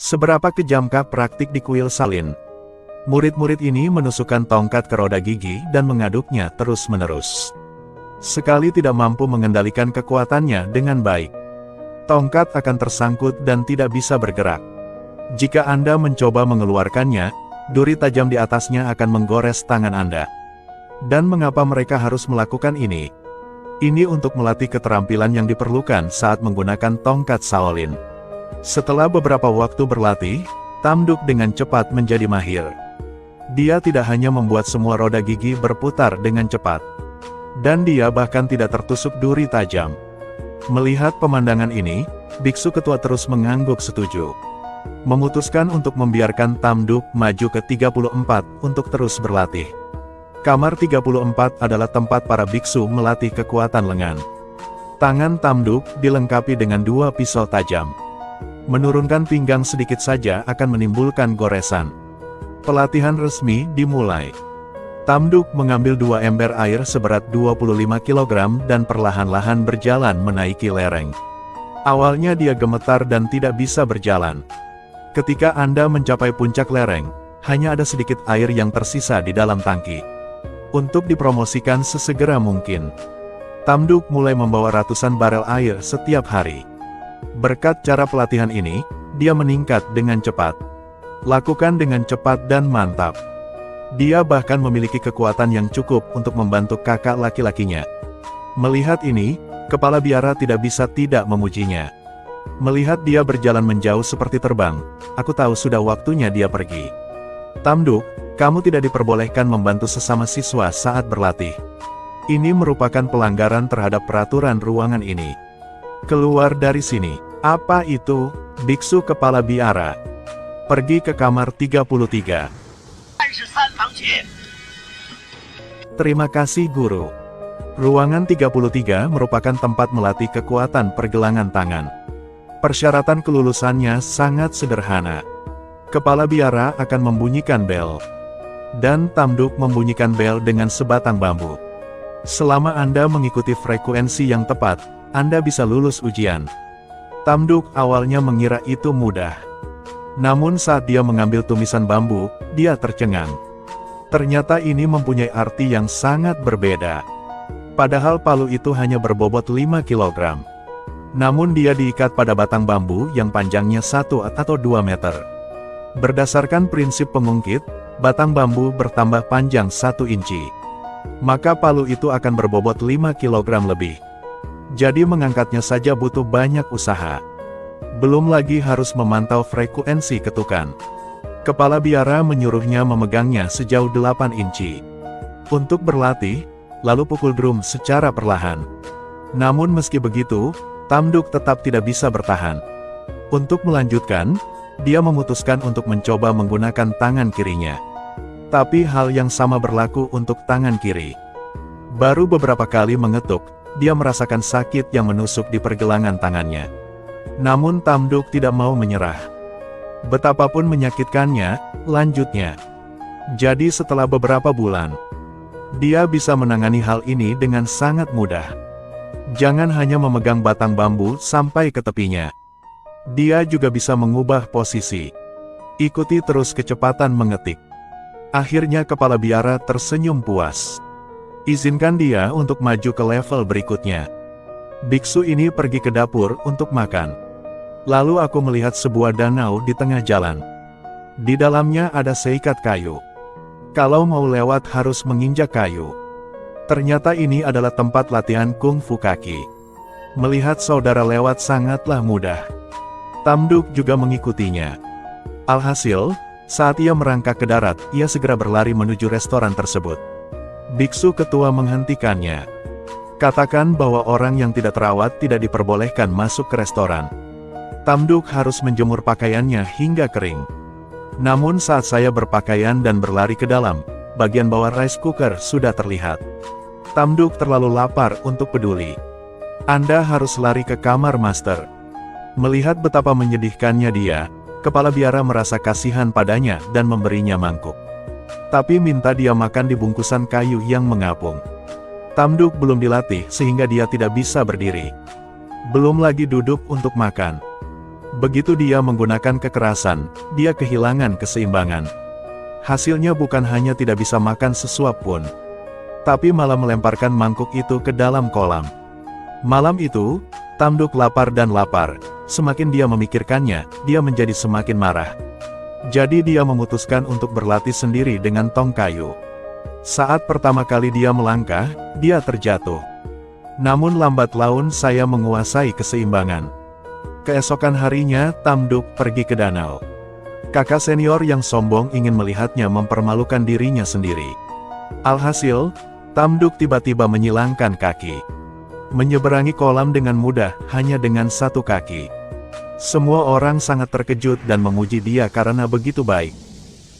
Seberapa kejamkah praktik di kuil salin? Murid-murid ini menusukkan tongkat ke roda gigi dan mengaduknya terus-menerus. Sekali tidak mampu mengendalikan kekuatannya dengan baik, tongkat akan tersangkut dan tidak bisa bergerak. Jika Anda mencoba mengeluarkannya, duri tajam di atasnya akan menggores tangan Anda. Dan mengapa mereka harus melakukan ini? Ini untuk melatih keterampilan yang diperlukan saat menggunakan tongkat Shaolin. Setelah beberapa waktu berlatih, Tam Duk dengan cepat menjadi mahir. Dia tidak hanya membuat semua roda gigi berputar dengan cepat, dan dia bahkan tidak tertusuk duri tajam. Melihat pemandangan ini, biksu ketua terus mengangguk setuju. Memutuskan untuk membiarkan Tam Duk maju ke 34 untuk terus berlatih. Kamar 34 adalah tempat para biksu melatih kekuatan lengan. Tangan Tam Duk dilengkapi dengan 2 pisau tajam. Menurunkan pinggang sedikit saja akan menimbulkan goresan. Pelatihan resmi dimulai. Tam Duk mengambil 2 ember air seberat 25 kg dan perlahan-lahan berjalan menaiki lereng. Awalnya dia gemetar dan tidak bisa berjalan. Ketika Anda mencapai puncak lereng, hanya ada sedikit air yang tersisa di dalam tangki. Untuk dipromosikan sesegera mungkin, Tam Duk mulai membawa ratusan barel air setiap hari. Berkat cara pelatihan ini, dia meningkat dengan cepat. Lakukan dengan cepat dan mantap. Dia bahkan memiliki kekuatan yang cukup untuk membantu kakak laki-lakinya. Melihat ini, kepala biara tidak bisa tidak memujinya. Melihat dia berjalan menjauh seperti terbang, aku tahu sudah waktunya dia pergi. Tam Duk, kamu tidak diperbolehkan membantu sesama siswa saat berlatih. Ini merupakan pelanggaran terhadap peraturan ruangan ini. Keluar dari sini. Apa itu? Biksu kepala biara. Pergi ke kamar 33. Terima kasih guru. Ruangan 33 merupakan tempat melatih kekuatan pergelangan tangan. Persyaratan kelulusannya sangat sederhana. Kepala biara akan membunyikan bel, dan Tam Duk membunyikan bel dengan sebatang bambu. Selama Anda mengikuti frekuensi yang tepat, Anda bisa lulus ujian. Tam Duk awalnya mengira itu mudah. Namun saat dia mengambil tumisan bambu, dia tercengang. Ternyata ini mempunyai arti yang sangat berbeda. Padahal palu itu hanya berbobot 5 kg. Namun dia diikat pada batang bambu yang panjangnya 1 atau 2 meter. Berdasarkan prinsip pengungkit, batang bambu bertambah panjang 1 inci. Maka palu itu akan berbobot 5 kg lebih. Jadi mengangkatnya saja butuh banyak usaha. Belum lagi harus memantau frekuensi ketukan. Kepala biara menyuruhnya memegangnya sejauh 8 inci. Untuk berlatih, lalu pukul drum secara perlahan. Namun meski begitu, Tam Duk tetap tidak bisa bertahan. Untuk melanjutkan, dia memutuskan untuk mencoba menggunakan tangan kirinya. Tapi hal yang sama berlaku untuk tangan kiri. Baru beberapa kali mengetuk, dia merasakan sakit yang menusuk di pergelangan tangannya. Namun Tam Duk tidak mau menyerah. Betapapun menyakitkannya, lanjutnya. Jadi setelah beberapa bulan, dia bisa menangani hal ini dengan sangat mudah. Jangan hanya memegang batang bambu sampai ke tepinya. Dia juga bisa mengubah posisi. Ikuti terus kecepatan mengetik. Akhirnya kepala biara tersenyum puas. Izinkan dia untuk maju ke level berikutnya. Biksu ini pergi ke dapur untuk makan. Lalu aku melihat sebuah danau di tengah jalan. Di dalamnya ada seikat kayu. Kalau mau lewat harus menginjak kayu. Ternyata ini adalah tempat latihan kungfu kaki. Melihat saudara lewat sangatlah mudah. Tam Duk juga mengikutinya. Alhasil, saat ia merangkak ke darat, ia segera berlari menuju restoran tersebut. Biksu ketua menghentikannya. Katakan bahwa orang yang tidak terawat tidak diperbolehkan masuk ke restoran. Tam Duk harus menjemur pakaiannya hingga kering. Namun saat saya berpakaian dan berlari ke dalam, bagian bawah rice cooker sudah terlihat. Tam Duk terlalu lapar untuk peduli. Anda harus lari ke kamar master. Melihat betapa menyedihkannya dia, kepala biara merasa kasihan padanya dan memberinya mangkuk. Tapi minta dia makan di bungkusan kayu yang mengapung. Tam Duk belum dilatih sehingga dia tidak bisa berdiri. Belum lagi duduk untuk makan. Begitu dia menggunakan kekerasan, dia kehilangan keseimbangan. Hasilnya bukan hanya tidak bisa makan sesuap pun, tapi malah melemparkan mangkuk itu ke dalam kolam. Malam itu, Tamduk lapar dan lapar. Semakin dia memikirkannya, dia menjadi semakin marah. Jadi dia memutuskan untuk berlatih sendiri dengan tong kayu. Saat pertama kali dia melangkah, dia terjatuh. Namun lambat laun saya menguasai keseimbangan. Keesokan harinya, Tamduk pergi ke danau. Kakak senior yang sombong ingin melihatnya mempermalukan dirinya sendiri. Alhasil, Tamduk tiba-tiba menyilangkan kaki. Menyeberangi kolam dengan mudah, hanya dengan satu kaki. Semua orang sangat terkejut dan memuji dia karena begitu baik.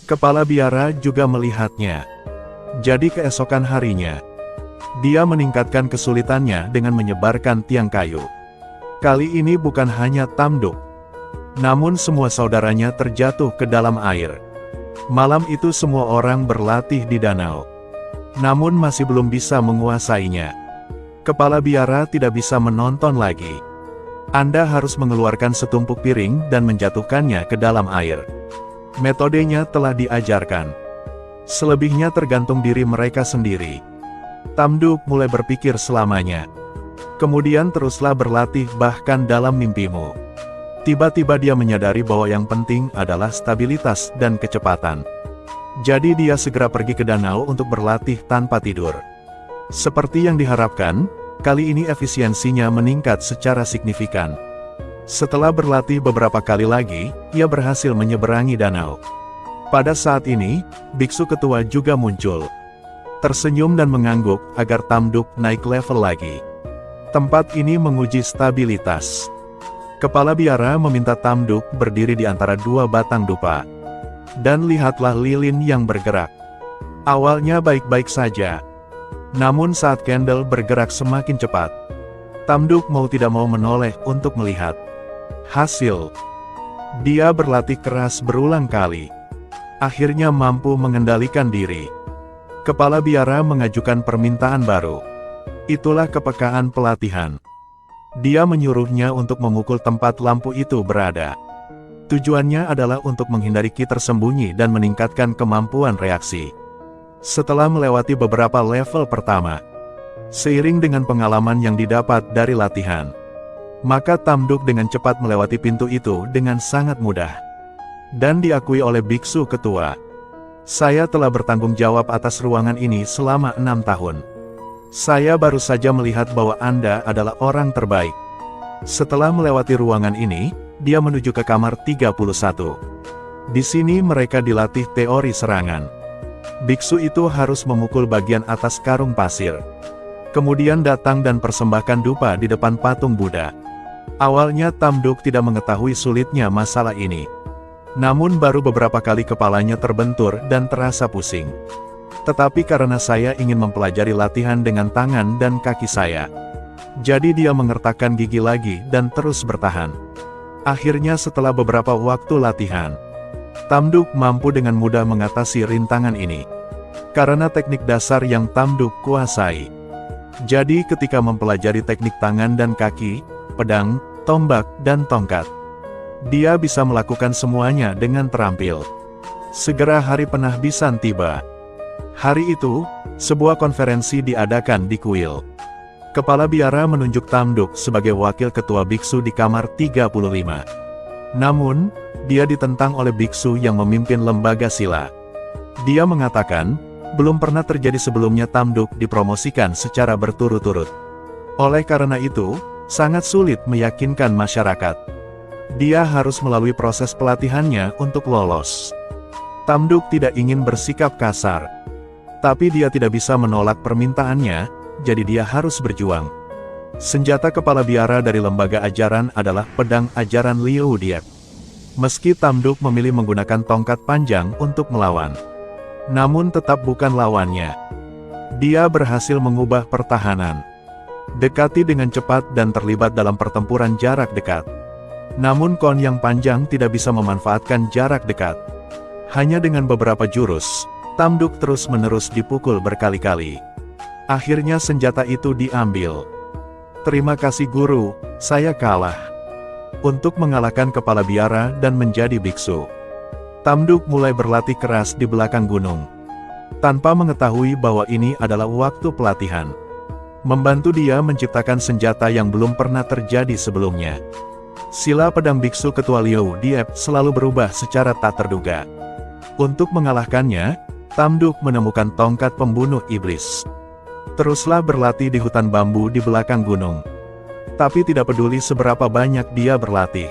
Kepala biara juga melihatnya. Jadi keesokan harinya, dia meningkatkan kesulitannya dengan menyebarkan tiang kayu. Kali ini bukan hanya Tamduk, namun semua saudaranya terjatuh ke dalam air. Malam itu semua orang berlatih di danau, namun masih belum bisa menguasainya. Kepala biara tidak bisa menonton lagi. Anda harus mengeluarkan setumpuk piring dan menjatuhkannya ke dalam air. Metodenya telah diajarkan. Selebihnya tergantung diri mereka sendiri. Tamduk mulai berpikir selamanya. Kemudian teruslah berlatih bahkan dalam mimpimu. Tiba-tiba dia menyadari bahwa yang penting adalah stabilitas dan kecepatan. Jadi dia segera pergi ke danau untuk berlatih tanpa tidur. Seperti yang diharapkan, kali ini efisiensinya meningkat secara signifikan. Setelah berlatih beberapa kali lagi, ia berhasil menyeberangi danau. Pada saat ini, biksu ketua juga muncul. Tersenyum dan mengangguk agar Tamduk naik level lagi. Tempat ini menguji stabilitas. Kepala biara meminta Tamduk berdiri di antara dua batang dupa. Dan lihatlah lilin yang bergerak. Awalnya baik-baik saja. Namun saat candle bergerak semakin cepat, Tamduk mau tidak mau menoleh untuk melihat. Hasil, dia berlatih keras berulang kali. Akhirnya mampu mengendalikan diri. Kepala biara mengajukan permintaan baru. Itulah kepekaan pelatihan. Dia menyuruhnya untuk memukul tempat lampu itu berada. Tujuannya adalah untuk menghindari ki tersembunyi dan meningkatkan kemampuan reaksi. Setelah melewati beberapa level pertama, seiring dengan pengalaman yang didapat dari latihan, maka Tamduk dengan cepat melewati pintu itu dengan sangat mudah. Dan diakui oleh biksu ketua. Saya telah bertanggung jawab atas ruangan ini selama 6 tahun. Saya baru saja melihat bahwa Anda adalah orang terbaik. Setelah melewati ruangan ini, dia menuju ke kamar 31. Di sini mereka dilatih teori serangan. Biksu itu harus memukul bagian atas karung pasir. Kemudian datang dan persembahkan dupa di depan patung Buddha. Awalnya Tamduk tidak mengetahui sulitnya masalah ini. Namun baru beberapa kali kepalanya terbentur dan terasa pusing. Tetapi karena saya ingin mempelajari latihan dengan tangan dan kaki saya, jadi dia mengertakkan gigi lagi dan terus bertahan. Akhirnya setelah beberapa waktu latihan, Tamduk mampu dengan mudah mengatasi rintangan ini. Karena teknik dasar yang Tamduk kuasai. Jadi ketika mempelajari teknik tangan dan kaki, pedang, tombak, dan tongkat, dia bisa melakukan semuanya dengan terampil. Segera hari penahbisan tiba. Hari itu, sebuah konferensi diadakan di kuil. Kepala biara menunjuk Tamduk sebagai wakil ketua biksu di kamar 35. Namun, dia ditentang oleh biksu yang memimpin lembaga sila. Dia mengatakan, belum pernah terjadi sebelumnya Tamduk dipromosikan secara berturut-turut. Oleh karena itu, sangat sulit meyakinkan masyarakat. Dia harus melalui proses pelatihannya untuk lolos. Tamduk tidak ingin bersikap kasar. Tapi dia tidak bisa menolak permintaannya, jadi dia harus berjuang. Senjata kepala biara dari lembaga ajaran adalah pedang ajaran Liu Diep. Meski Tamduk memilih menggunakan tongkat panjang untuk melawan, namun tetap bukan lawannya. Dia berhasil mengubah pertahanan, dekati dengan cepat dan terlibat dalam pertempuran jarak dekat. Namun kon yang panjang tidak bisa memanfaatkan jarak dekat. Hanya dengan beberapa jurus, Tamduk terus-menerus dipukul berkali-kali. Akhirnya senjata itu diambil. Terima kasih guru, saya kalah. untuk mengalahkan kepala biara dan menjadi biksu. Tamduk mulai berlatih keras di belakang gunung, tanpa mengetahui bahwa ini adalah waktu pelatihan. Membantu dia menciptakan senjata yang belum pernah terjadi sebelumnya. Sila pedang biksu ketua Liu Diep selalu berubah secara tak terduga. Untuk mengalahkannya, Tamduk menemukan tongkat pembunuh iblis. Teruslah berlatih di hutan bambu di belakang gunung. Tapi tidak peduli seberapa banyak dia berlatih,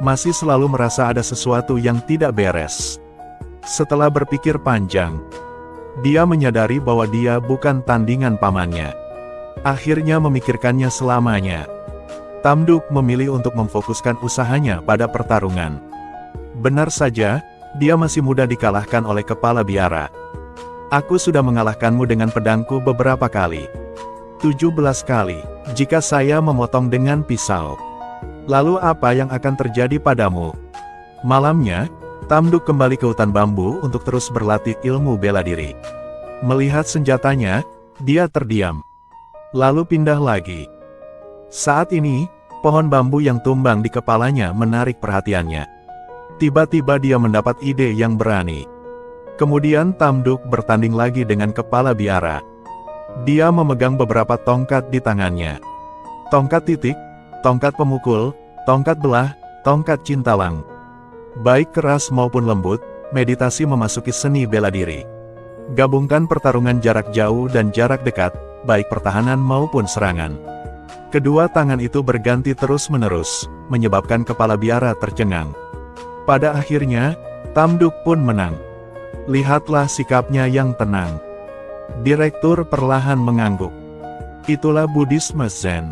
masih selalu merasa ada sesuatu yang tidak beres. Setelah berpikir panjang, dia menyadari bahwa dia bukan tandingan pamannya. Akhirnya memikirkannya selamanya. Tamduk memilih untuk memfokuskan usahanya pada pertarungan. Benar saja, dia masih mudah dikalahkan oleh kepala biara. Aku sudah mengalahkanmu dengan pedangku beberapa kali. 17 kali, jika saya memotong dengan pisau. Lalu apa yang akan terjadi padamu? Malamnya, Tamduk kembali ke hutan bambu untuk terus berlatih ilmu bela diri. Melihat senjatanya, dia terdiam. Lalu pindah lagi. Saat ini, pohon bambu yang tumbang di kepalanya menarik perhatiannya. Tiba-tiba dia mendapat ide yang berani. Kemudian Tamduk bertanding lagi dengan kepala biara. Dia memegang beberapa tongkat di tangannya. Tongkat titik, tongkat pemukul, tongkat belah, tongkat cintalang. Baik keras maupun lembut, meditasi memasuki seni bela diri. Gabungkan pertarungan jarak jauh dan jarak dekat, baik pertahanan maupun serangan. Kedua tangan itu berganti terus-menerus, menyebabkan kepala biara tercengang. Pada akhirnya, Tamduk pun menang. Lihatlah sikapnya yang tenang. Direktur perlahan mengangguk. Itulah Buddhisme Zen.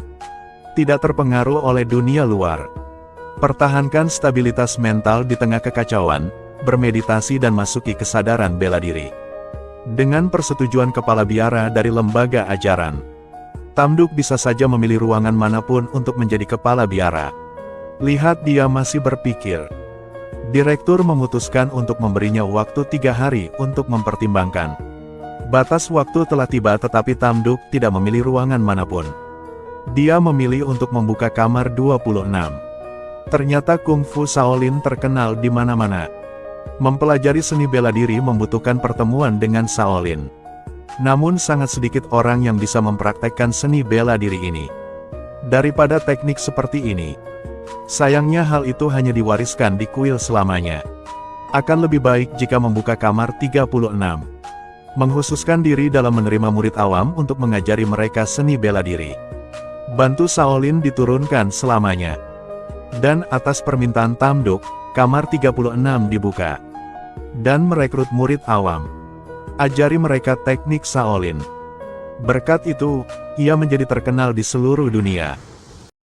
Tidak terpengaruh oleh dunia luar. Pertahankan stabilitas mental di tengah kekacauan, bermeditasi dan masuki kesadaran bela diri. Dengan persetujuan kepala biara dari lembaga ajaran, Tamduk bisa saja memilih ruangan manapun untuk menjadi kepala biara. Lihat, dia masih berpikir. Direktur memutuskan untuk memberinya waktu 3 hari untuk mempertimbangkan. Batas waktu telah tiba tetapi Tamduk tidak memilih ruangan manapun. Dia memilih untuk membuka kamar 26. Ternyata kungfu Shaolin terkenal di mana-mana. Mempelajari seni bela diri membutuhkan pertemuan dengan Shaolin. Namun sangat sedikit orang yang bisa mempraktekkan seni bela diri ini. Daripada teknik seperti ini, sayangnya hal itu hanya diwariskan di kuil selamanya. Akan lebih baik jika membuka kamar 36. Menghususkan diri dalam menerima murid awam untuk mengajari mereka seni bela diri. Bantu Shaolin diturunkan selamanya. Dan atas permintaan Tamduk, kamar 36 dibuka. Dan merekrut murid awam. Ajari mereka teknik Shaolin. Berkat itu, ia menjadi terkenal di seluruh dunia.